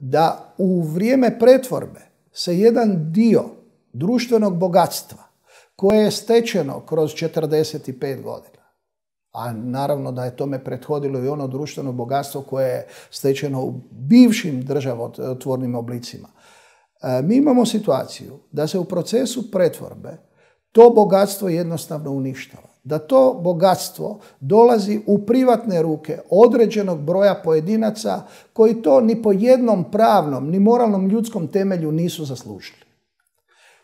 da u vrijeme pretvorbe se jedan dio društvenog bogatstva koje je stečeno kroz 45 godina, a naravno da je tome prethodilo i ono društveno bogatstvo koje je stečeno u bivšim državotvornim oblicima. Mi imamo situaciju da se u procesu pretvorbe to bogatstvo jednostavno uništava. Da to bogatstvo dolazi u privatne ruke određenog broja pojedinaca koji to ni po jednom pravnom, ni moralnom ljudskom temelju nisu zaslužili.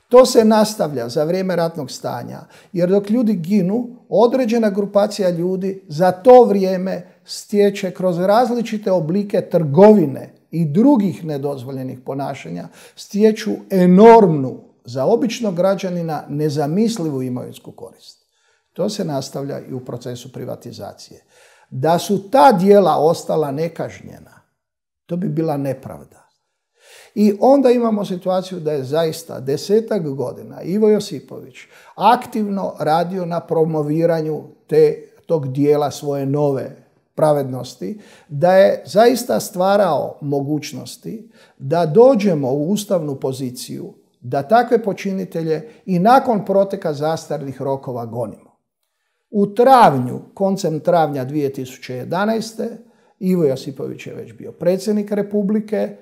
To se nastavlja za vrijeme ratnog stanja, jer dok ljudi ginu, određena grupacija ljudi za to vrijeme stječe kroz različite oblike trgovine i drugih nedozvoljenih ponašanja, stječu enormnu, za običnog građanina, nezamislivu imovinsku korist. To se nastavlja i u procesu privatizacije. Da su ta djela ostala nekažnjena, to bi bila nepravda. I onda imamo situaciju da je zaista 10-ak godina Ivo Josipović aktivno radio na promoviranju tog dijela svoje nove pravednosti, da je zaista stvarao mogućnosti da dođemo u ustavnu poziciju da takve počinitelje i nakon proteka zastarnih rokova gonimo. U travnju, koncem travnja 2011. Ivo Josipović je već bio predsjednik Republike,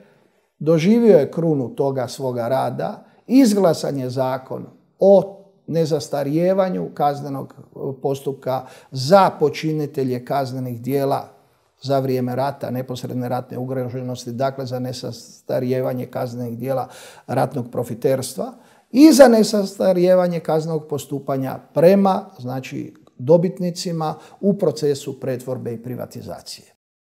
doživio je krunu toga svoga rada, izglasan je zakon o nezastarijevanju kaznenog postupka za počinitelje kaznenih djela za vrijeme rata, neposredne ratne ugroženosti, dakle za nezastarijevanje kaznenih djela ratnog profiterstva i za nezastarijevanje kaznenog postupanja prema, znači, dobitnicima u procesu pretvorbe i privatizacije.